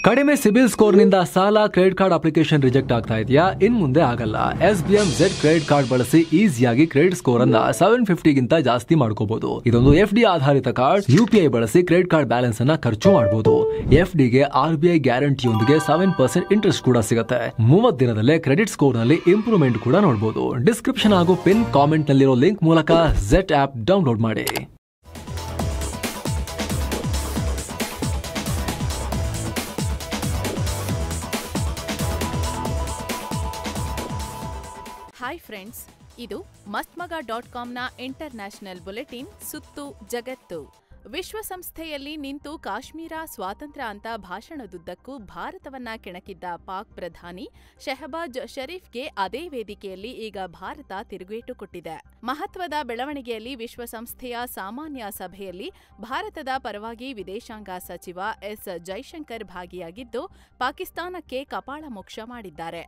ಕಡಿಮೆ ಸಿಬಿಲ್ ಸ್ಕೋರ್ ನಿಂದ ಸಾಲ ಕ್ರೆಡಿಟ್ ಕಾರ್ಡ್ ಅಪ್ಲಿಕೇಶನ್ ರಿಜೆಕ್ಟ್ ಆಗ್ತಾ ಇದೆಯಾ? ಇನ್ ಮುಂದೆ ಆಗಲ್ಲ. SBM Z ಕ್ರೆಡಿಟ್ ಕಾರ್ಡ್ ಬಳಸಿ ಈಸಿಯಾಗಿ ಕ್ರೆಡಿಟ್ ಸ್ಕೋರ್ ಅನ್ನ 750 ಗಿಂತ ಜಾಸ್ತಿ ಮಾಡ್ಕೋಬಹುದು. ಇದೊಂದು FD ಆಧಾರಿತ ಕಾರ್ಡ್. UPI ಬಳಸಿ ಕ್ರೆಡಿಟ್ ಕಾರ್ಡ್ ಬ್ಯಾಲೆನ್ಸ್ ಅನ್ನ ಖರ್ಚು ಮಾಡಬಹುದು. FD ಗೆ RBI ಗ್ಯಾರಂಟಿಯೊಂದಿಗೆ 7% ಇಂಟ್ರೆಸ್ಟ್ ಕೂಡ ಸಿಗುತ್ತೆ. 30 ದಿನದಲ್ಲೇ ಕ್ರೆಡಿಟ್ ಸ್ಕೋರ್ ನಲ್ಲಿ ಇಂಪ್ರೂವ್ಮೆಂಟ್ ಕೂಡ ನೋಡಬಹುದು. ಡಿಸ್ಕ್ರಿಪ್ಷನ್ ಹಾಗೂ ಪಿನ್ ಕಾಮೆಂಟ್ ನಲ್ಲಿರೋ ಲಿಂಕ್ ಮೂಲಕ Z ಆಪ್ ಡೌನ್ಲೋಡ್ ಮಾಡಿ. ಹಾಯ್ ಫ್ರೆಂಡ್ಸ್, ಇದು ಮಸ್ತ್ಮಗ.ಕಾಮ್ನ ಇಂಟರ್ನ್ಯಾಷನಲ್ ಬುಲೆಟಿನ್ ಸುತ್ತು ಜಗತ್ತು. ವಿಶ್ವಸಂಸ್ಥೆಯಲ್ಲಿ ನಿಂತು ಕಾಶ್ಮೀರ ಸ್ವಾತಂತ್ರ್ಯ ಅಂತ ಭಾಷಣದುದ್ದಕ್ಕೂ ಭಾರತವನ್ನ ಕೆಣಕಿದ್ದ ಪಾಕ್ ಪ್ರಧಾನಿ ಶೆಹಬಾಜ್ ಶರೀಫ್ಗೆ ಅದೇ ವೇದಿಕೆಯಲ್ಲಿ ಈಗ ಭಾರತ ತಿರುಗೇಟು ಕೊಟ್ಟಿದೆ. ಮಹತ್ವದ ಬೆಳವಣಿಗೆಯಲ್ಲಿ ವಿಶ್ವಸಂಸ್ಥೆಯ ಸಾಮಾನ್ಯ ಸಭೆಯಲ್ಲಿ ಭಾರತದ ಪರವಾಗಿ ವಿದೇಶಾಂಗ ಸಚಿವ ಎಸ್ ಜೈಶಂಕರ್ ಭಾಗಿಯಾಗಿದ್ದು ಪಾಕಿಸ್ತಾನಕ್ಕೆ ಕಪಾಳ ಮೋಕ್ಷ ಮಾಡಿದ್ದಾರೆ.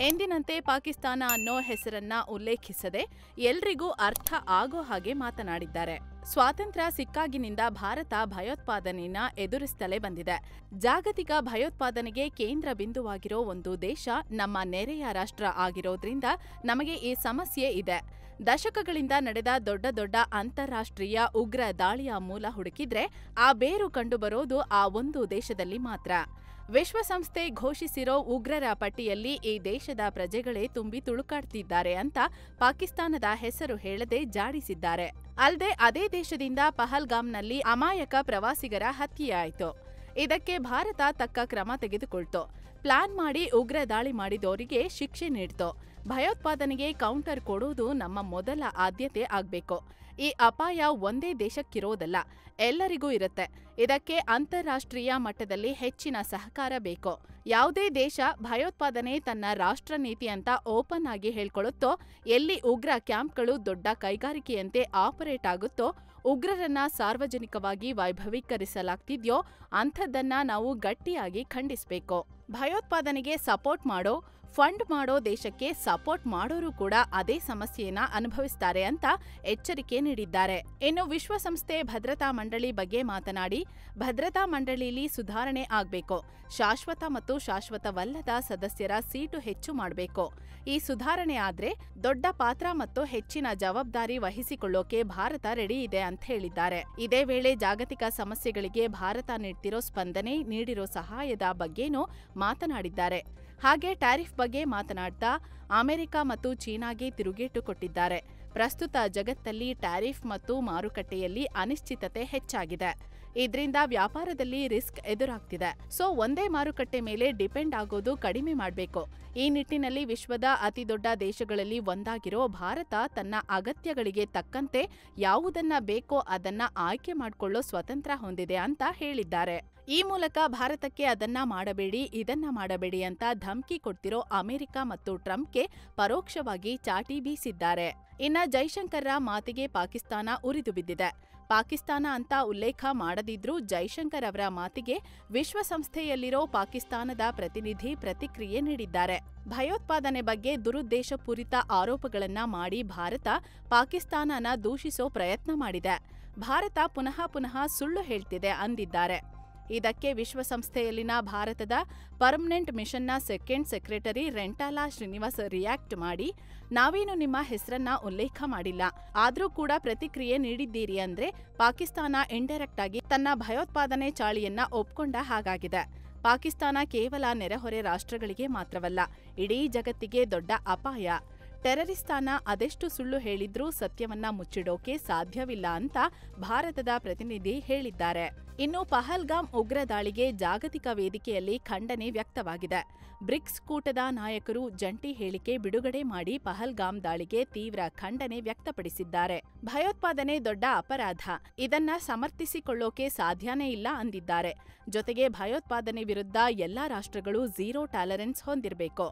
ಎಂದಿನಂತೆ ಪಾಕಿಸ್ತಾನ ಅನ್ನೋ ಹೆಸರನ್ನ ಉಲ್ಲೇಖಿಸದೆ ಎಲ್ರಿಗೂ ಅರ್ಥ ಆಗೋ ಹಾಗೆ ಮಾತನಾಡಿದ್ದಾರೆ. ಸ್ವಾತಂತ್ರ್ಯ ಸಿಕ್ಕಾಗಿನಿಂದ ಭಾರತ ಭಯೋತ್ಪಾದನೆಯನ್ನ ಎದುರಿಸುತ್ತಲೇ ಬಂದಿದೆ. ಜಾಗತಿಕ ಭಯೋತ್ಪಾದನೆಗೆ ಕೇಂದ್ರ ಬಿಂದುವಾಗಿರೋ ಒಂದು ದೇಶ ನಮ್ಮ ನೆರೆಯ ರಾಷ್ಟ್ರ ಆಗಿರೋದ್ರಿಂದ ನಮಗೆ ಈ ಸಮಸ್ಯೆ ಇದೆ. ದಶಕಗಳಿಂದ ನಡೆದ ದೊಡ್ಡ ದೊಡ್ಡ ಅಂತಾರಾಷ್ಟ್ರೀಯ ಉಗ್ರ ದಾಳಿಯ ಮೂಲ ಹುಡುಕಿದ್ರೆ ಆ ಬೇರು ಕಂಡುಬರೋದು ಆ ಒಂದು ದೇಶದಲ್ಲಿ ಮಾತ್ರ. ವಿಶ್ವಸಂಸ್ಥೆ ಘೋಷಿಸಿರೋ ಉಗ್ರರ ಪಟ್ಟಿಯಲ್ಲಿ ಈ ದೇಶದ ಪ್ರಜೆಗಳೇ ತುಂಬಿ ತುಳುಕಾಡ್ತಿದ್ದಾರೆ ಅಂತ ಪಾಕಿಸ್ತಾನದ ಹೆಸರು ಹೇಳದೆ ಜಾಡಿಸಿದ್ದಾರೆ. ಅಲ್ಲದೆ ಅದೇ ದೇಶದಿಂದ ಪಹಲ್ಗಾಮ್ನಲ್ಲಿ ಅಮಾಯಕ ಪ್ರವಾಸಿಗರ ಹತ್ಯೆಯಾಯಿತು. ಇದಕ್ಕೆ ಭಾರತ ತಕ್ಕ ಕ್ರಮ ತೆಗೆದುಕೊಳ್ತು. ಪ್ಲಾನ್ ಮಾಡಿ ಉಗ್ರ ದಾಳಿ ಮಾಡಿದವರಿಗೆ ಶಿಕ್ಷೆ ನೀಡ್ತು. ಭಯೋತ್ಪಾದನೆಗೆ ಕೌಂಟರ್ ಕೊಡೋದು ನಮ್ಮ ಮೊದಲ ಆದ್ಯತೆ ಆಗ್ಬೇಕು. ಈ ಅಪಾಯ ಒಂದೇ ದೇಶಕ್ಕಿರೋದಲ್ಲ, ಎಲ್ಲರಿಗೂ ಇರುತ್ತೆ. ಇದಕ್ಕೆ ಅಂತಾರಾಷ್ಟ್ರೀಯ ಮಟ್ಟದಲ್ಲಿ ಹೆಚ್ಚಿನ ಸಹಕಾರ ಬೇಕು. ಯಾವುದೇ ದೇಶ ಭಯೋತ್ಪಾದನೆ ತನ್ನ ರಾಷ್ಟ್ರ ನೀತಿ ಅಂತ ಓಪನ್ ಆಗಿ ಹೇಳ್ಕೊಳ್ಳುತ್ತೋ, ಎಲ್ಲಿ ಉಗ್ರ ಕ್ಯಾಂಪ್ಗಳು ದೊಡ್ಡ ಕೈಗಾರಿಕೆಯಂತೆ ಆಪರೇಟ್ ಆಗುತ್ತೋ, ಉಗ್ರರನ್ನ ಸಾರ್ವಜನಿಕವಾಗಿ ವೈಭವೀಕರಿಸಲಾಗ್ತಿದ್ಯೋ ಅಂಥದ್ದನ್ನ ನಾವು ಗಟ್ಟಿಯಾಗಿ ಖಂಡಿಸಬೇಕು. ಭಯೋತ್ಪಾದನೆಗೆ ಸಪೋರ್ಟ್ ಮಾಡೋ, ಫಂಡ್ ಮಾಡೋ ದೇಶಕ್ಕೆ ಸಪೋರ್ಟ್ ಮಾಡೋರು ಕೂಡ ಅದೇ ಸಮಸ್ಯೆಯನ್ನ ಅನುಭವಿಸ್ತಾರೆ ಅಂತ ಎಚ್ಚರಿಕೆ ನೀಡಿದ್ದಾರೆ. ಇನ್ನು ವಿಶ್ವಸಂಸ್ಥೆ ಭದ್ರತಾ ಮಂಡಳಿ ಬಗ್ಗೆ ಮಾತನಾಡಿ, ಭದ್ರತಾ ಮಂಡಳಿಯಲ್ಲಿ ಸುಧಾರಣೆ ಆಗ್ಬೇಕು. ಶಾಶ್ವತ ಮತ್ತು ಶಾಶ್ವತವಲ್ಲದ ಸದಸ್ಯರ ಸೀಟು ಹೆಚ್ಚು ಮಾಡಬೇಕು. ಈ ಸುಧಾರಣೆ ಆದ್ರೆ ದೊಡ್ಡ ಪಾತ್ರ ಮತ್ತು ಹೆಚ್ಚಿನ ಜವಾಬ್ದಾರಿ ವಹಿಸಿಕೊಳ್ಳೋಕೆ ಭಾರತ ರೆಡಿ ಇದೆ ಅಂತ ಹೇಳಿದ್ದಾರೆ. ಇದೇ ವೇಳೆ ಜಾಗತಿಕ ಸಮಸ್ಯೆಗಳಿಗೆ ಭಾರತ ನೀಡ್ತಿರೋ ಸ್ಪಂದನೆ, ನೀಡಿರೋ ಸಹಾಯದ ಬಗ್ಗೆನೂ ಮಾತನಾಡಿದ್ದಾರೆ. ಹಾಗೆ ಟ್ಯಾರಿಫ್ ಬಗ್ಗೆ ಮಾತನಾಡ್ತಾ ಅಮೆರಿಕ ಮತ್ತು ಚೀನಾಗೆ ತಿರುಗೇಟು ಕೊಟ್ಟಿದ್ದಾರೆ. ಪ್ರಸ್ತುತ ಜಗತ್ತಲ್ಲಿ ಟ್ಯಾರಿಫ್ ಮತ್ತು ಮಾರುಕಟ್ಟೆಯಲ್ಲಿ ಅನಿಶ್ಚಿತತೆ ಹೆಚ್ಚಾಗಿದೆ. ಇದರಿಂದ ವ್ಯಾಪಾರದಲ್ಲಿ ರಿಸ್ಕ್ ಎದುರಾಗ್ತಿದೆ. ಸೊ ಒಂದೇ ಮಾರುಕಟ್ಟೆ ಮೇಲೆ ಡಿಪೆಂಡ್ ಆಗೋದು ಕಡಿಮೆ ಮಾಡಬೇಕು. ಈ ನಿಟ್ಟಿನಲ್ಲಿ ವಿಶ್ವದ ಅತಿದೊಡ್ಡ ದೇಶಗಳಲ್ಲಿ ಒಂದಾಗಿರೋ ಭಾರತ ತನ್ನ ಅಗತ್ಯಗಳಿಗೆ ತಕ್ಕಂತೆ ಯಾವುದನ್ನ ಬೇಕೋ ಅದನ್ನ ಆಯ್ಕೆ ಮಾಡಿಕೊಳ್ಳೋ ಸ್ವತಂತ್ರ ಹೊಂದಿದೆ ಅಂತ ಹೇಳಿದ್ದಾರೆ. ಈ ಮೂಲಕ ಭಾರತಕ್ಕೆ ಅದನ್ನ ಮಾಡಬೇಡಿ, ಇದನ್ನ ಮಾಡಬೇಡಿ ಅಂತ ಧಮ್ಕಿ ಕೊಡ್ತಿರೋ ಅಮೆರಿಕ ಮತ್ತು ಟ್ರಂಪ್ಗೆ ಪರೋಕ್ಷವಾಗಿ ಚಾಟಿ ಬೀಸಿದ್ದಾರೆ. ಇನ್ನ ಜೈಶಂಕರ್ರ ಮಾತಿಗೆ ಪಾಕಿಸ್ತಾನ ಉರಿದು ಬಿದ್ದಿದೆ. ಪಾಕಿಸ್ತಾನ ಅಂತ ಉಲ್ಲೇಖ ಮಾಡದಿದ್ರೂ ಜೈಶಂಕರ್ ಅವರ ಮಾತಿಗೆ ವಿಶ್ವಸಂಸ್ಥೆಯಲ್ಲಿರೋ ಪಾಕಿಸ್ತಾನದ ಪ್ರತಿನಿಧಿ ಪ್ರತಿಕ್ರಿಯೆ ನೀಡಿದ್ದಾರೆ. ಭಯೋತ್ಪಾದನೆ ಬಗ್ಗೆ ದುರುದ್ದೇಶಪೂರಿತ ಆರೋಪಗಳನ್ನ ಮಾಡಿ ಭಾರತ ಪಾಕಿಸ್ತಾನನ ದೂಷಿಸೋ ಪ್ರಯತ್ನ ಮಾಡಿದೆ. ಭಾರತ ಪುನಃ ಸುಳ್ಳು ಹೇಳ್ತಿದೆ ಅಂದಿದ್ದಾರೆ. ಇದಕ್ಕೆ ವಿಶ್ವಸಂಸ್ಥೆಯಲ್ಲಿನ ಭಾರತದ ಪರ್ಮನೆಂಟ್ ಮಿಷನ್ನ ಸೆಕೆಂಡ್ ಸೆಕ್ರೆಟರಿ ರೆಂಟಾಲಾ ಶ್ರೀನಿವಾಸ್ ರಿಯಾಕ್ಟ್ ಮಾಡಿ, ನಾವೇನು ನಿಮ್ಮ ಹೆಸರನ್ನ ಉಲ್ಲೇಖ ಮಾಡಿಲ್ಲ, ಆದ್ರೂ ಕೂಡ ಪ್ರತಿಕ್ರಿಯೆ ನೀಡಿದ್ದೀರಿ ಅಂದ್ರೆ ಪಾಕಿಸ್ತಾನ ಇಂಡೈರೆಕ್ಟ್ ಆಗಿ ತನ್ನ ಭಯೋತ್ಪಾದನೆ ಚಾಳಿಯನ್ನ ಒಪ್ಕೊಂಡ ಹಾಗಾಗಿದೆ. ಪಾಕಿಸ್ತಾನ ಕೇವಲ ನೆರೆಹೊರೆ ರಾಷ್ಟ್ರಗಳಿಗೆ ಮಾತ್ರವಲ್ಲ, ಇಡೀ ಜಗತ್ತಿಗೆ ದೊಡ್ಡ ಅಪಾಯ. ಟೆರರಿಸ್ತಾನ ಅದೆಷ್ಟು ಸುಳ್ಳು ಹೇಳಿದ್ರೂ ಸತ್ಯವನ್ನ ಮುಚ್ಚಿಡೋಕೆ ಸಾಧ್ಯವಿಲ್ಲ ಅಂತ ಭಾರತದ ಪ್ರತಿನಿಧಿ ಹೇಳಿದ್ದಾರೆ. ಇನ್ನು ಪಹಲ್ಗಾಮ್ ಉಗ್ರ ದಾಳಿಗೆ ಜಾಗತಿಕ ವೇದಿಕೆಯಲ್ಲಿ ಖಂಡನೆ ವ್ಯಕ್ತವಾಗಿದೆ. ಬ್ರಿಕ್ಸ್ ಕೂಟದ ನಾಯಕರು ಜಂಟಿ ಹೇಳಿಕೆ ಬಿಡುಗಡೆ ಮಾಡಿ ಪಹಲ್ಗಾಮ್ ದಾಳಿಗೆ ತೀವ್ರ ಖಂಡನೆ ವ್ಯಕ್ತಪಡಿಸಿದ್ದಾರೆ. ಭಯೋತ್ಪಾದನೆ ದೊಡ್ಡ ಅಪರಾಧ, ಇದನ್ನ ಸಮರ್ಥಿಸಿಕೊಳ್ಳೋಕೆ ಸಾಧ್ಯನೇ ಇಲ್ಲ ಅಂದಿದ್ದಾರೆ. ಜೊತೆಗೆ ಭಯೋತ್ಪಾದನೆ ವಿರುದ್ಧ ಎಲ್ಲಾ ರಾಷ್ಟ್ರಗಳು ಝೀರೋ ಟಾಲರೆನ್ಸ್ ಹೊಂದಿರಬೇಕು.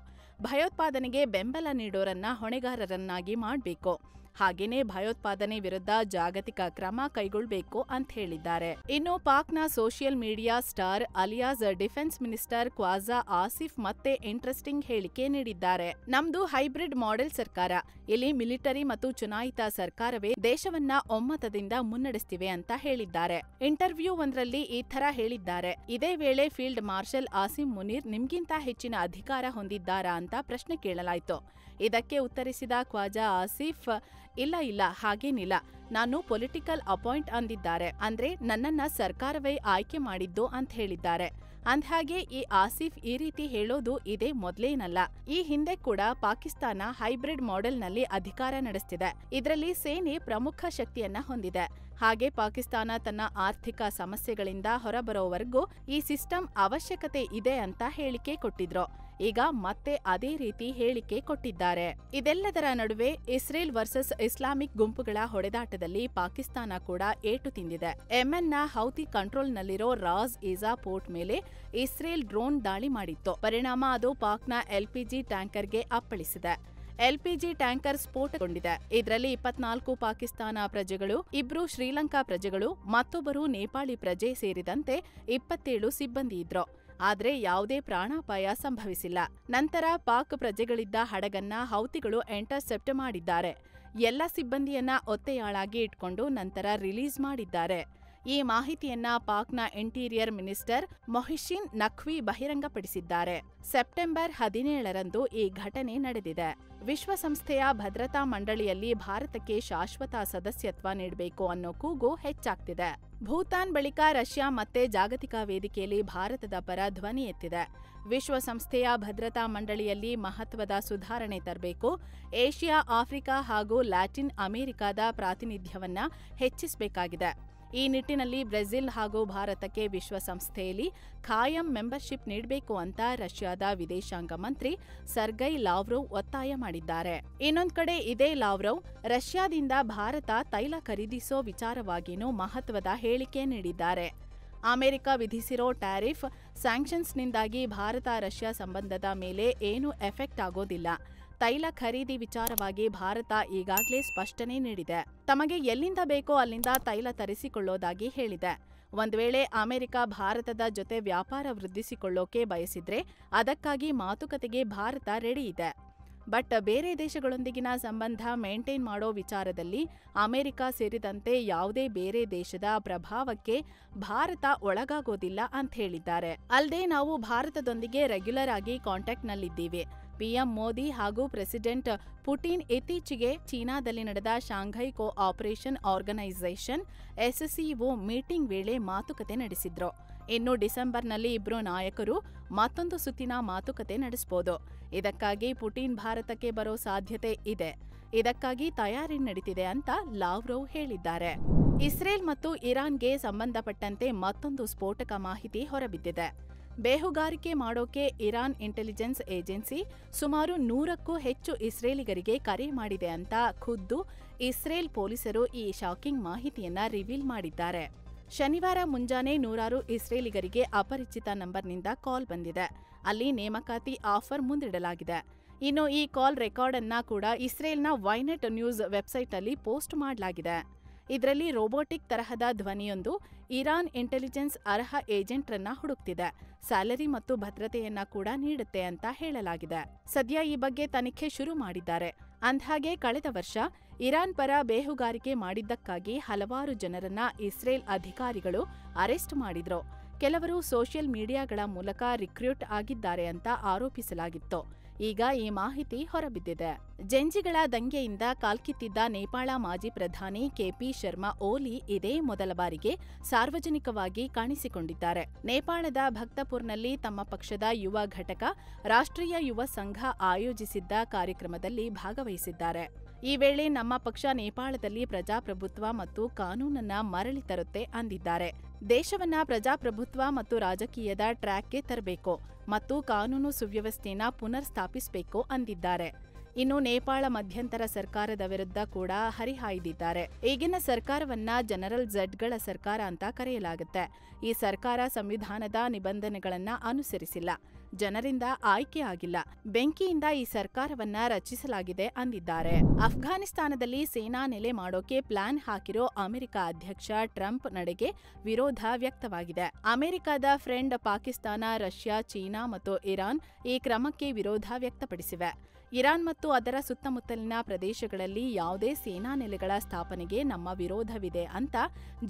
ಭಯೋತ್ಪಾದನೆಗೆ ಬೆಂಬಲ ನೀಡೋರನ್ನ ಹೊಣೆಗಾರರನ್ನಾಗಿ ಮಾಡಬೇಕು. ಹಾಗೇನೇ ಭಯೋತ್ಪಾದನೆ ವಿರುದ್ಧ ಜಾಗತಿಕ ಕ್ರಮ ಕೈಗೊಳ್ಳಬೇಕು ಅಂತ ಹೇಳಿದ್ದಾರೆ. ಇನ್ನು ಪಾಕ್ನ social media star alias defence minister Khawaja Asif ಮತ್ತೆ ಇಂಟ್ರೆಸ್ಟಿಂಗ್ ಹೇಳಿಕೆ ನೀಡಿದ್ದಾರೆ. ನಮ್ದು ಹೈಬ್ರಿಡ್ ಮಾಡೆಲ್ ಸರ್ಕಾರ, ಇಲ್ಲಿ ಮಿಲಿಟರಿ ಮತ್ತು ಚುನಾಯಿತ ಸರ್ಕಾರವೇ ದೇಶವನ್ನ ಒಮ್ಮತದಿಂದ ಮುನ್ನಡೆಸ್ತಿವೆ ಅಂತ ಹೇಳಿದ್ದಾರೆ. ಇಂಟರ್ವ್ಯೂ ಒಂದರಲ್ಲಿ ಈ ತರ ಹೇಳಿದ್ದಾರೆ. ಇದೇ ವೇಳೆ ಫೀಲ್ಡ್ ಮಾರ್ಷಲ್ ಆಸಿಮ್ ಮುನೀರ್ ನಿಮ್ಗಿಂತ ಹೆಚ್ಚಿನ ಅಧಿಕಾರ ಹೊಂದಿದ್ದಾರಾ ಅಂತ ಪ್ರಶ್ನೆ ಕೇಳಲಾಯಿತು. ಇದಕ್ಕೆ ಉತ್ತರಿಸಿದ ಖ್ವಾಜಾ ಆಸಿಫ್, ಇಲ್ಲ ಹಾಗೇನಿಲ್ಲ, ನಾನು ಪೊಲಿಟಿಕಲ್ ಅಪಾಯಿಂಟ್ ಅಂದಿದ್ದಾರೆ, ಅಂದ್ರೆ ನನ್ನನ್ನ ಸರ್ಕಾರವೇ ಆಯ್ಕೆ ಮಾಡಿದ್ದು ಅಂತ ಹೇಳಿದ್ದಾರೆ. ಅಂದ್ಹಾಗೆ ಈ ಆಸಿಫ್ ಈ ರೀತಿ ಹೇಳೋದು ಇದೇ ಮೊದಲೇನಲ್ಲ. ಈ ಹಿಂದೆ ಕೂಡ ಪಾಕಿಸ್ತಾನ ಹೈಬ್ರಿಡ್ ಮಾಡೆಲ್ನಲ್ಲಿ ಅಧಿಕಾರ ನಡೆಸ್ತಿದೆ. ಇದರಲ್ಲಿ ಸೇನೆ ಪ್ರಮುಖ ಶಕ್ತಿಯನ್ನ ಹೊಂದಿದೆ. ಹಾಗೆ ಪಾಕಿಸ್ತಾನ ತನ್ನ ಆರ್ಥಿಕ ಸಮಸ್ಯೆಗಳಿಂದ ಹೊರಬರೋವರೆಗೂ ಈ ಸಿಸ್ಟಮ್ ಅವಶ್ಯಕತೆ ಇದೆ ಅಂತ ಹೇಳಿಕೆ ಕೊಟ್ಟಿದ್ರು. ಈಗ ಮತ್ತೆ ಅದೇ ರೀತಿ ಹೇಳಿಕೆ ಕೊಟ್ಟಿದ್ದಾರೆ. ಇದೆಲ್ಲದರ ನಡುವೆ ಇಸ್ರೇಲ್ ವರ್ಸಸ್ ಇಸ್ಲಾಮಿಕ್ ಗುಂಪುಗಳ ಹೊಡೆದಾಟದಲ್ಲಿ ಪಾಕಿಸ್ತಾನ ಕೂಡ ಏಟು ತಿಂದಿದೆ. ಯೆಮೆನ್ನ ಹೌತಿ ಕಂಟ್ರೋಲ್ನಲ್ಲಿರೋ ರಾಸ್ ಈಜಾ ಪೋರ್ಟ್ ಮೇಲೆ ಇಸ್ರೇಲ್ ಡ್ರೋನ್ ದಾಳಿ ಮಾಡಿತ್ತು. ಪರಿಣಾಮ ಅದು ಪಾಕ್ನ ಎಲ್ಪಿಜಿ ಟ್ಯಾಂಕರ್ಗೆ ಅಪ್ಪಳಿಸಿದೆ. ಎಲ್ಪಿಜಿ ಟ್ಯಾಂಕರ್ ಸ್ಫೋಟಗೊಂಡಿದೆ. ಇದರಲ್ಲಿ 24 ಪಾಕಿಸ್ತಾನ ಪ್ರಜೆಗಳು, 2 ಶ್ರೀಲಂಕಾ ಪ್ರಜೆಗಳು, ಮತ್ತೊಬ್ಬರು ನೇಪಾಳಿ ಪ್ರಜೆ ಸೇರಿದಂತೆ 27 ಸಿಬ್ಬಂದಿ ಇದ್ರು. ಆದ್ರೆ ಯಾವುದೇ ಪ್ರಾಣಾಪಾಯ ಸಂಭವಿಸಿಲ್ಲ. ನಂತರ ಪಾಕ್ ಪ್ರಜೆಗಳಿದ್ದ ಹಡಗನ್ನ ಹೌತಿಗಳು ಇಂಟರ್ಸೆಪ್ಟ್ ಮಾಡಿದ್ದಾರೆ. ಎಲ್ಲ ಸಿಬ್ಬಂದಿಯನ್ನ ಒತ್ತೆಯಾಳಾಗಿ ಇಟ್ಕೊಂಡು ನಂತರ ರಿಲೀಸ್ ಮಾಡಿದ್ದಾರೆ. ಈ ಮಾಹಿತಿಯನ್ನ ಪಾಕ್ನ ಇಂಟೀರಿಯರ್ ಮಿನಿಸ್ಟರ್ ಮೊಹಿಶಿನ್ ನಖ್ವಿ ಬಹಿರಂಗಪಡಿಸಿದ್ದಾರೆ. ಸೆಪ್ಟೆಂಬರ್ 17ರಂದು ಈ ಘಟನೆ ನಡೆದಿದೆ. ವಿಶ್ವಸಂಸ್ಥೆಯ ಭದ್ರತಾ ಮಂಡಳಿಯಲ್ಲಿ ಭಾರತಕ್ಕೆ ಶಾಶ್ವತ ಸದಸ್ಯತ್ವ ನೀಡಬೇಕು ಅನ್ನೋ ಕೂಗು ಹೆಚ್ಚಾಗ್ತಿದೆ. ಭೂತಾನ್ ಬಳಿಕ ರಷ್ಯಾ ಮತ್ತೆ ಜಾಗತಿಕ ವೇದಿಕೆಯಲ್ಲಿ ಭಾರತದ ಪರ ಧ್ವನಿ ಎತ್ತಿದೆ. ವಿಶ್ವಸಂಸ್ಥೆಯ ಭದ್ರತಾ ಮಂಡಳಿಯಲ್ಲಿ ಮಹತ್ವದ ಸುಧಾರಣೆ ತರಬೇಕು, ಏಷ್ಯಾ, ಆಫ್ರಿಕಾ ಹಾಗೂ ಲ್ಯಾಟಿನ್ ಅಮೆರಿಕಾದ ಪ್ರಾತಿನಿಧ್ಯವನ್ನ ಹೆಚ್ಚಿಸಬೇಕಾಗಿದೆ. ಈ ನಿಟ್ಟಿನಲ್ಲಿ ಬ್ರೆಜಿಲ್ ಹಾಗೂ ಭಾರತಕ್ಕೆ ವಿಶ್ವಸಂಸ್ಥೆಯಲ್ಲಿ ಖಾಯಂ ಮೆಂಬರ್ಶಿಪ್ ನೀಡಬೇಕು ಅಂತ ರಷ್ಯಾದ ವಿದೇಶಾಂಗ ಮಂತ್ರಿ ಸರ್ಗೈ ಲಾವ್ರೋವ್ ಒತ್ತಾಯ ಮಾಡಿದ್ದಾರೆ. ಇನ್ನೊಂದ್ ಕಡೆ ಇದೇ ಲಾವ್ರೋವ್ ರಷ್ಯಾದಿಂದ ಭಾರತ ತೈಲ ಖರೀದಿಸೋ ವಿಚಾರವಾಗಿಯೂ ಮಹತ್ವದ ಹೇಳಿಕೆ ನೀಡಿದ್ದಾರೆ. ಅಮೆರಿಕ ವಿಧಿಸಿರೋ ಟ್ಯಾರಿಫ್ ಸ್ಯಾಂಕ್ಷನ್ಸ್ನಿಂದಾಗಿ ಭಾರತ ರಷ್ಯಾ ಸಂಬಂಧದ ಮೇಲೆ ಏನೂ ಎಫೆಕ್ಟ್ ಆಗೋದಿಲ್ಲ. ತೈಲ ಖರೀದಿ ವಿಚಾರವಾಗಿ ಭಾರತ ಈಗಾಗಲೇ ಸ್ಪಷ್ಟನೆ ನೀಡಿದೆ. ತಮಗೆ ಎಲ್ಲಿಂದ ಬೇಕೋ ಅಲ್ಲಿಂದ ತೈಲ ತರಿಸಿಕೊಳ್ಳೋದಾಗಿ ಹೇಳಿದೆ. ಒಂದ್ ವೇಳೆ ಅಮೆರಿಕ ಭಾರತದ ಜೊತೆ ವ್ಯಾಪಾರ ವೃದ್ಧಿಸಿಕೊಳ್ಳೋಕೆ ಬಯಸಿದ್ರೆ ಅದಕ್ಕಾಗಿ ಮಾತುಕತೆಗೆ ಭಾರತ ರೆಡಿ ಇದೆ. ಬಟ್ ಬೇರೆ ದೇಶಗಳೊಂದಿಗಿನ ಸಂಬಂಧ ಮೇಂಟೈನ್ ಮಾಡೋ ವಿಚಾರದಲ್ಲಿ ಅಮೆರಿಕ ಸೇರಿದಂತೆ ಯಾವುದೇ ಬೇರೆ ದೇಶದ ಪ್ರಭಾವಕ್ಕೆ ಭಾರತ ಒಳಗಾಗೋದಿಲ್ಲ ಅಂತ ಹೇಳಿದ್ದಾರೆ. ಅಲ್ಲದೆ ನಾವು ಭಾರತದೊಂದಿಗೆ ರೆಗ್ಯುಲರ್ ಆಗಿ ಕಾಂಟ್ಯಾಕ್ಟ್ನಲ್ಲಿದ್ದೀವಿ. ಪಿಎಂ ಮೋದಿ ಹಾಗೂ ಪ್ರೆಸಿಡೆಂಟ್ ಪುಟಿನ್ ಇತ್ತೀಚೆಗೆ ಚೀನಾದಲ್ಲಿ ನಡೆದ Shanghai cooperation organisation SCO meeting ವೇಳೆ ಮಾತುಕತೆ ನಡೆಸಿದ್ರು. ಇನ್ನು ಡಿಸೆಂಬರ್ನಲ್ಲಿ ಇಬ್ರು ನಾಯಕರು ಮತ್ತೊಂದು ಸುತ್ತಿನ ಮಾತುಕತೆ ನಡೆಸಬಹುದು. ಇದಕ್ಕಾಗಿ ಪುಟಿನ್ ಭಾರತಕ್ಕೆ ಬರೋ ಸಾಧ್ಯತೆ ಇದೆ. ಇದಕ್ಕಾಗಿ ತಯಾರಿ ನಡೀತಿದೆ ಅಂತ ಲಾವ್ರೋವ್ ಹೇಳಿದ್ದಾರೆ. ಇಸ್ರೇಲ್ ಮತ್ತು ಇರಾನ್ಗೆ ಸಂಬಂಧಪಟ್ಟಂತೆ ಮತ್ತೊಂದು ಸ್ಫೋಟಕ ಮಾಹಿತಿ ಹೊರಬಿದ್ದಿದೆ. ಬೇಹುಗಾರಿಕೆ ಮಾಡೋಕೆ ಇರಾನ್ ಇಂಟೆಲಿಜೆನ್ಸ್ ಏಜೆನ್ಸಿ ಸುಮಾರು 100ಕ್ಕೂ ಹೆಚ್ಚು ಇಸ್ರೇಲಿಗರಿಗೆ ಕರೆ ಮಾಡಿದೆ ಅಂತ ಖುದ್ದು ಇಸ್ರೇಲ್ ಪೊಲೀಸರು ಈ ಶಾಕಿಂಗ್ ಮಾಹಿತಿಯನ್ನ ರಿವೀಲ್ ಮಾಡಿದ್ದಾರೆ. ಶನಿವಾರ ಮುಂಜಾನೆ 100 ಇಸ್ರೇಲಿಗರಿಗೆ ಅಪರಿಚಿತ ನಂಬರ್ನಿಂದ ಕಾಲ್ ಬಂದಿದೆ. ಅಲ್ಲಿ ನೇಮಕಾತಿ ಆಫರ್ ಮುಂದಿಡಲಾಗಿದೆ. ಇನ್ನು ಈ ಕಾಲ್ ರೆಕಾರ್ಡ್ ಅನ್ನ ಕೂಡ ಇಸ್ರೇಲ್ನ ವೈನೆಟ್ ನ್ಯೂಸ್ ವೆಬ್ಸೈಟ್ ಅಲ್ಲಿ ಪೋಸ್ಟ್ ಮಾಡಲಾಗಿದೆ. ಇದರಲ್ಲಿ ರೋಬೋಟಿಕ್ ತರಹದ ಧ್ವನಿಯೊಂದು ಇರಾನ್ ಇಂಟೆಲಿಜೆನ್ಸ್ ಅರ್ಹ ಏಜೆಂಟ್ರನ್ನ ಹುಡುಕ್ತಿದೆ. ಸ್ಯಾಲರಿ ಮತ್ತು ಭದ್ರತೆಯನ್ನ ಕೂಡ ನೀಡುತ್ತೆ ಅಂತ ಹೇಳಲಾಗಿದೆ. ಸದ್ಯ ಈ ಬಗ್ಗೆ ತನಿಖೆ ಶುರು ಮಾಡಿದ್ದಾರೆ. ಅಂದ್ಹಾಗೆ ಕಳೆದ ವರ್ಷ ಇರಾನ್ ಪರ ಬೇಹುಗಾರಿಕೆ ಮಾಡಿದ್ದಕ್ಕಾಗಿ ಹಲವಾರು ಜನರನ್ನ ಇಸ್ರೇಲ್ ಅಧಿಕಾರಿಗಳು ಅರೆಸ್ಟ್ ಮಾಡಿದ್ರು. ಕೆಲವರು ಸೋಷಿಯಲ್ ಮೀಡಿಯಾಗಳ ಮೂಲಕ ರಿಕ್ರೂಟ್ ಆಗಿದ್ದಾರೆ ಅಂತ ಆರೋಪಿಸಲಾಗಿತ್ತು. ಈಗ ಈ ಮಾಹಿತಿ ಹೊರಬಿದ್ದಿದೆ. ಜೆಂಜಿಗಳ ದಂಗೆಯಿಂದ ಕಾಲ್ಕಿತ್ತಿದ್ದ ನೇಪಾಳ ಮಾಜಿ ಪ್ರಧಾನಿ ಕೆಪಿ ಶರ್ಮಾ ಓಲಿ ಇದೇ ಮೊದಲ ಬಾರಿಗೆ ಸಾರ್ವಜನಿಕವಾಗಿ ಕಾಣಿಸಿಕೊಂಡಿದ್ದಾರೆ. ನೇಪಾಳದ ಭಕ್ತಪುರ್ನಲ್ಲಿ ತಮ್ಮ ಪಕ್ಷದ ಯುವ ಘಟಕ ರಾಷ್ಟ್ರೀಯ ಯುವ ಸಂಘ ಆಯೋಜಿಸಿದ್ದ ಕಾರ್ಯಕ್ರಮದಲ್ಲಿ ಭಾಗವಹಿಸಿದ್ದಾರೆ. ಈ ವೇಳೆ ನಮ್ಮ ಪಕ್ಷ ನೇಪಾಳದಲ್ಲಿ ಪ್ರಜಾಪ್ರಭುತ್ವ ಮತ್ತು ಕಾನೂನನ್ನ ಮರಳಿ ತರುತ್ತೆ ಅಂದಿದ್ದಾರೆ. ದೇಶವನ್ನ ಪ್ರಜಾಪ್ರಭುತ್ವ ಮತ್ತು ರಾಜಕೀಯದ ಟ್ರ್ಯಾಕ್ಗೆ ತರಬೇಕು ಮತ್ತು ಕಾನೂನು ಸುವ್ಯವಸ್ಥೆನ ಪುನರ್ ಸ್ಥಾಪಿಸಬೇಕು ಅಂದಿದ್ದಾರೆ. ಇನ್ನು ನೇಪಾಳ ಮಧ್ಯಂತರ ಸರ್ಕಾರದ ವಿರುದ್ಧ ಕೂಡ ಹರಿಹಾಯ್ದಿದ್ದಾರೆ. ಈಗಿನ ಸರ್ಕಾರವನ್ನ ಜನರಲ್ ಝಡ್ಗಳ ಸರ್ಕಾರ ಅಂತ ಕರೆಯಲಾಗುತ್ತೆ. ಈ ಸರ್ಕಾರ ಸಂವಿಧಾನದ ನಿಬಂಧನೆಗಳನ್ನ ಅನುಸರಿಸಿಲ್ಲ, ಜನರಿಂದ ಆಯ್ಕೆ ಆಗಿಲ್ಲ, ಬೆಂಕಿಯಿಂದ ಈ ಸರ್ಕಾರವನ್ನ ರಚಿಸಲಾಗಿದೆ ಅಂದಿದ್ದಾರೆ. ಅಫ್ಘಾನಿಸ್ತಾನದಲ್ಲಿ ಸೇನಾ ನೆಲೆ ಮಾಡೋಕೆ ಪ್ಲಾನ್ ಹಾಕಿರೋ ಅಮೆರಿಕ ಅಧ್ಯಕ್ಷ ಟ್ರಂಪ್ ನಡೆಗೆ ವಿರೋಧ ವ್ಯಕ್ತವಾಗಿದೆ. ಅಮೆರಿಕದ ಫ್ರೆಂಡ್ ಪಾಕಿಸ್ತಾನ, ರಷ್ಯಾ, ಚೀನಾ ಮತ್ತು ಇರಾನ್ ಈ ಕ್ರಮಕ್ಕೆ ವಿರೋಧ ವ್ಯಕ್ತಪಡಿಸಿವೆ. ಇರಾನ್ ಮತ್ತು ಅದರ ಸುತ್ತಮುತ್ತಲಿನ ಪ್ರದೇಶಗಳಲ್ಲಿ ಯಾವುದೇ ಸೇನಾ ನೆಲೆಗಳ ಸ್ಥಾಪನೆಗೆ ನಮ್ಮ ವಿರೋಧವಿದೆ ಅಂತ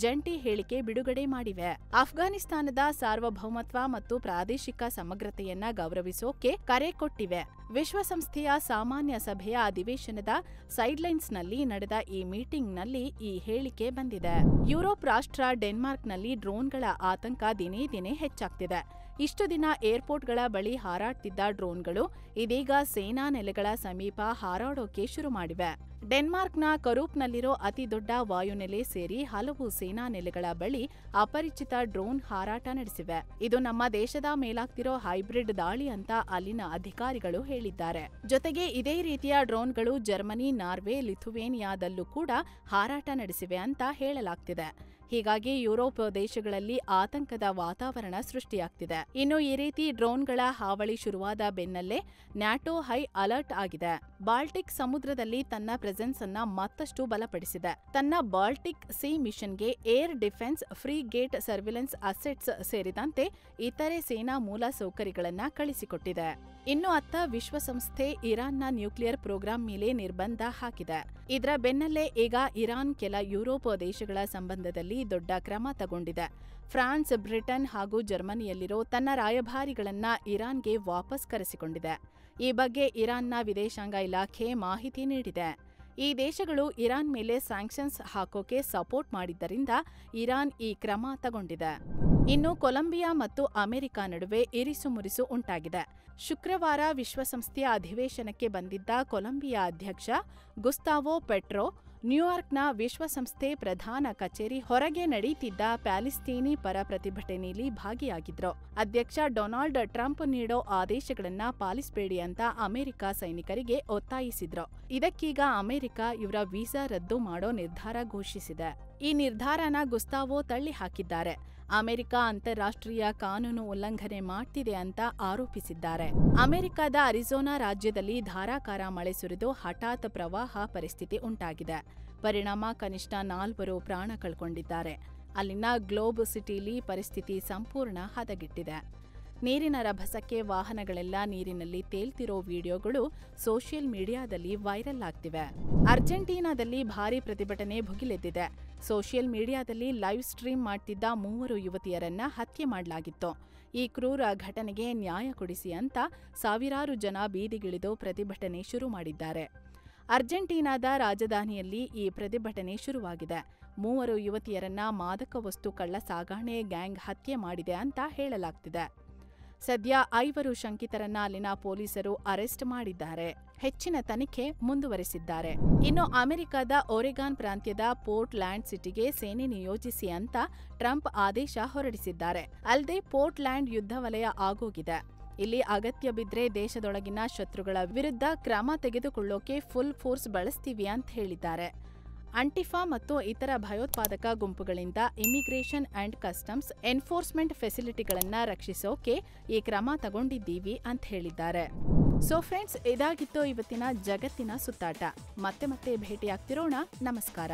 ಜಂಟಿ ಹೇಳಿಕೆ ಬಿಡುಗಡೆ ಮಾಡಿವೆ. ಅಫ್ಘಾನಿಸ್ತಾನದ ಸಾರ್ವಭೌಮತ್ವ ಮತ್ತು ಪ್ರಾದೇಶಿಕ ಸಮಗ್ರತೆಯನ್ನ ಗೌರವಿಸೋಕೆ ಕರೆ ಕೊಟ್ಟಿವೆ. ವಿಶ್ವಸಂಸ್ಥೆಯ ಸಾಮಾನ್ಯ ಸಭೆಯ ಅಧಿವೇಶನದ ಸೈಡ್ಲೈನ್ಸ್ನಲ್ಲಿ ನಡೆದ ಈ ಮೀಟಿಂಗ್ನಲ್ಲಿ ಈ ಹೇಳಿಕೆ ಬಂದಿದೆ. ಯುರೋಪ್ ರಾಷ್ಟ್ರ ಡೆನ್ಮಾರ್ಕ್ನಲ್ಲಿ ಡ್ರೋನ್ಗಳ ಆತಂಕ ದಿನೇ ದಿನೇ ಹೆಚ್ಚಾಗ್ತಿದೆ. ಇಷ್ಟು ದಿನ ಏರ್ಪೋರ್ಟ್ಗಳ ಬಳಿ ಹಾರಾಡ್ತಿದ್ದ ಡ್ರೋನ್ಗಳು ಇದೀಗ ಸೇನಾ ನೆಲೆಗಳ ಸಮೀಪ ಹಾರಾಡೋಕೆ ಶುರು ಮಾಡಿವೆ. ಡೆನ್ಮಾರ್ಕ್ನ ಕರೂಪ್ನಲ್ಲಿರೋ ಅತಿ ದೊಡ್ಡ ವಾಯುನೆಲೆ ಸೇರಿ ಹಲವು ಸೇನಾ ನೆಲೆಗಳ ಬಳಿ ಅಪರಿಚಿತ ಡ್ರೋನ್ ಹಾರಾಟ ನಡೆಸಿವೆ. ಇದು ನಮ್ಮ ದೇಶದ ಮೇಲಾಗ್ತಿರೋ ಹೈಬ್ರಿಡ್ ದಾಳಿ ಅಂತ ಅಲ್ಲಿನ ಅಧಿಕಾರಿಗಳು ಹೇಳಿದ್ದಾರೆ. ಜೊತೆಗೆ ಇದೇ ರೀತಿಯ ಡ್ರೋನ್ಗಳು ಜರ್ಮನಿ, ನಾರ್ವೆ, ಲಿಥುವೇನಿಯಾದಲ್ಲೂ ಕೂಡ ಹಾರಾಟ ನಡೆಸಿವೆ ಅಂತ ಹೇಳಲಾಗ್ತಿದೆ. ಹೀಗಾಗಿ ಯುರೋಪ್ ದೇಶಗಳಲ್ಲಿ ಆತಂಕದ ವಾತಾವರಣ ಸೃಷ್ಟಿಯಾಗ್ತಿದೆ. ಇನ್ನು ಈ ರೀತಿ ಡ್ರೋನ್ಗಳ ಹಾವಳಿ ಶುರುವಾದ ಬೆನ್ನಲ್ಲೇ ನ್ಯಾಟೋ ಹೈ ಅಲರ್ಟ್ ಆಗಿದೆ. ಬಾಲ್ಟಿಕ್ ಸಮುದ್ರದಲ್ಲಿ ತನ್ನ ಪ್ರೆಸೆನ್ಸ್ ಅನ್ನ ಮತ್ತಷ್ಟು ಬಲಪಡಿಸಿದೆ. ತನ್ನ ಬಾಲ್ಟಿಕ್ ಸಿ ಮಿಷನ್ಗೆ air defence, free gate surveillance assets ಸೇರಿದಂತೆ ಇತರೆ ಸೇನಾ ಮೂಲ ಸೌಕರ್ಯಗಳನ್ನ ಕಳಿಸಿಕೊಟ್ಟಿದೆ. ಇನ್ನು ಅತ್ತ ವಿಶ್ವಸಂಸ್ಥೆ ಇರಾನ್ನ ನ್ಯೂಕ್ಲಿಯರ್ ಪ್ರೋಗ್ರಾಂ ಮೇಲೆ ನಿರ್ಬಂಧ ಹಾಕಿದೆ. ಇದರ ಬೆನ್ನಲ್ಲೇ ಈಗ ಇರಾನ್ ಕೆಲ ಯುರೋಪ್ ದೇಶಗಳ ಸಂಬಂಧದಲ್ಲಿ ದೊಡ್ಡ ಕ್ರಮ ತಗೊಂಡಿದೆ. ಫ್ರಾನ್ಸ್, ಬ್ರಿಟನ್ ಹಾಗೂ ಜರ್ಮನಿಯಲ್ಲಿರೋ ತನ್ನ ರಾಯಭಾರಿಗಳನ್ನ ಇರಾನ್ಗೆ ವಾಪಸ್ ಕರೆಸಿಕೊಂಡಿದೆ. ಈ ಬಗ್ಗೆ ಇರಾನ್ನ ವಿದೇಶಾಂಗ ಇಲಾಖೆ ಮಾಹಿತಿ ನೀಡಿದೆ. ಈ ದೇಶಗಳು ಇರಾನ್ ಮೇಲೆ ಸ್ಯಾಂಕ್ಷನ್ಸ್ ಹಾಕೋಕೆ ಸಪೋರ್ಟ್ ಮಾಡಿದ್ದರಿಂದ ಇರಾನ್ ಈ ಕ್ರಮ ತಗೊಂಡಿದೆ. ಇನ್ನು ಕೊಲಂಬಿಯಾ ಮತ್ತು ಅಮೆರಿಕ ನಡುವೆ ಇರಿಸುಮುರಿಸು ಉಂಟಾಗಿದೆ. ಶುಕ್ರವಾರ ವಿಶ್ವಸಂಸ್ಥೆಯ ಅಧಿವೇಶನಕ್ಕೆ ಬಂದಿದ್ದ ಕೊಲಂಬಿಯಾ ಅಧ್ಯಕ್ಷ ಗುಸ್ತಾವೋ ಪೆಟ್ರೋ ನ್ಯೂಯಾರ್ಕ್ನ ವಿಶ್ವಸಂಸ್ಥೆ ಪ್ರಧಾನ ಕಚೇರಿ ಹೊರಗೆ ನಡೆಯುತ್ತಿದ್ದ ಪ್ಯಾಲಿಸ್ತೀನಿ ಪರ ಪ್ರತಿಭಟನೆಯಲ್ಲಿ ಭಾಗಿಯಾಗಿದ್ರು. ಅಧ್ಯಕ್ಷ ಡೊನಾಲ್ಡ್ ಟ್ರಂಪ್ ನೀಡೋ ಆದೇಶಗಳನ್ನ ಪಾಲಿಸಬೇಡಿ ಅಂತ ಅಮೆರಿಕ ಸೈನಿಕರಿಗೆ ಒತ್ತಾಯಿಸಿದ್ರು. ಇದಕ್ಕೀಗ ಅಮೆರಿಕ ಇವರ ವೀಸಾ ರದ್ದು ಮಾಡೋ ನಿರ್ಧಾರ ಘೋಷಿಸಿದೆ. ಈ ನಿರ್ಧಾರನ ಗುಸ್ತಾವೋ ತಳ್ಳಿ ಹಾಕಿದ್ದಾರೆ. ಅಮೆರಿಕ ಅಂತಾರಾಷ್ಟ್ರೀಯ ಕಾನೂನು ಉಲ್ಲಂಘನೆ ಮಾಡ್ತಿದೆ ಅಂತ ಆರೋಪಿಸಿದ್ದಾರೆ. ಅಮೆರಿಕದ ಅರಿಜೋನಾ ರಾಜ್ಯದಲ್ಲಿ ಧಾರಾಕಾರ ಮಳೆ ಸುರಿದು ಹಠಾತ್ ಪ್ರವಾಹ ಪರಿಸ್ಥಿತಿ ಉಂಟಾಗಿದೆ. ಪರಿಣಾಮ ಕನಿಷ್ಠ 4 ಪ್ರಾಣ ಕಳ್ಕೊಂಡಿದ್ದಾರೆ. ಅಲ್ಲಿನ ಗ್ಲೋಬ್ ಸಿಟಿಲಿ ಪರಿಸ್ಥಿತಿ ಸಂಪೂರ್ಣ ಹದಗೆಟ್ಟಿದೆ. ನೀರಿನ ರಭಸಕ್ಕೆ ವಾಹನಗಳೆಲ್ಲ ನೀರಿನಲ್ಲಿ ತೇಲ್ತಿರೋ ವಿಡಿಯೋಗಳು ಸೋಷಿಯಲ್ ಮೀಡಿಯಾದಲ್ಲಿ ವೈರಲ್ ಆಗ್ತಿವೆ. ಅರ್ಜೆಂಟೀನಾದಲ್ಲಿ ಭಾರೀ ಪ್ರತಿಭಟನೆ ಭುಗಿಲೆದ್ದಿದೆ. ಸೋಷಿಯಲ್ ಮೀಡಿಯಾದಲ್ಲಿ ಲೈವ್ ಸ್ಟ್ರೀಮ್ ಮಾಡ್ತಿದ್ದ 3 ಯುವತಿಯರನ್ನ ಹತ್ಯೆ ಮಾಡಲಾಗಿತ್ತು. ಈ ಕ್ರೂರ ಘಟನೆಗೆ ನ್ಯಾಯ ಕೊಡಿಸಿ ಅಂತ ಸಾವಿರಾರು ಜನ ಬೀದಿಗಿಳಿದು ಪ್ರತಿಭಟನೆ ಶುರು ಮಾಡಿದ್ದಾರೆ. ಅರ್ಜೆಂಟೀನಾದ ರಾಜಧಾನಿಯಲ್ಲಿ ಈ ಪ್ರತಿಭಟನೆ ಶುರುವಾಗಿದೆ. 3 ಯುವತಿಯರನ್ನ ಮಾದಕ ವಸ್ತು ಕಳ್ಳ ಸಾಗಾಣೆ ಗ್ಯಾಂಗ್ ಹತ್ಯೆ ಮಾಡಿದೆ ಅಂತ ಹೇಳಲಾಗ್ತಿದೆ. ಸದ್ಯ 5 ಶಂಕಿತರನ್ನ ಅಲ್ಲಿನ ಪೊಲೀಸರು ಅರೆಸ್ಟ್ ಮಾಡಿದ್ದಾರೆ. ಹೆಚ್ಚಿನ ತನಿಖೆ ಮುಂದುವರೆಸಿದ್ದಾರೆ. ಇನ್ನು ಅಮೆರಿಕದ ಒರೆಗಾನ್ ಪ್ರಾಂತ್ಯದ ಪೋರ್ಟ್ ಲ್ಯಾಂಡ್ ಸಿಟಿಗೆ ಸೇನೆ ನಿಯೋಜಿಸಿ ಅಂತ ಟ್ರಂಪ್ ಆದೇಶ ಹೊರಡಿಸಿದ್ದಾರೆ. ಅಲ್ಲದೆ ಪೋರ್ಟ್ ಲ್ಯಾಂಡ್ ಯುದ್ಧ ವಲಯ ಆಗೋಗಿದೆ. ಇಲ್ಲಿ ಅಗತ್ಯ ಬಿದ್ರೆ ದೇಶದೊಳಗಿನ ಶತ್ರುಗಳ ವಿರುದ್ಧ ಕ್ರಮ ತೆಗೆದುಕೊಳ್ಳೋಕೆ ಫುಲ್ ಫೋರ್ಸ್ ಬಳಸ್ತೀವಿ ಅಂತ ಹೇಳಿದ್ದಾರೆ. ಅಂಟಿಫಾ ಮತ್ತು ಇತರ ಭಯೋತ್ಪಾದಕ ಗುಂಪುಗಳಿಂದ ಇಮಿಗ್ರೇಷನ್ ಅಂಡ್ ಕಸ್ಟಮ್ಸ್ ಎನ್ಫೋರ್ಸ್ಮೆಂಟ್ ಫೆಸಿಲಿಟಿಗಳನ್ನ ರಕ್ಷಿಸೋಕೆ ಈ ಕ್ರಮ ತಗೊಂಡಿದ್ದೀವಿ ಅಂತ ಹೇಳಿದ್ದಾರೆ. ಸೊ ಫ್ರೆಂಡ್ಸ್, ಇದಾಗಿತ್ತು ಇವತ್ತಿನ ಜಗತ್ತಿನ ಸುತ್ತಾಟ. ಮತ್ತೆ ಭೇಟಿಯಾಗ್ತಿರೋಣ. ನಮಸ್ಕಾರ.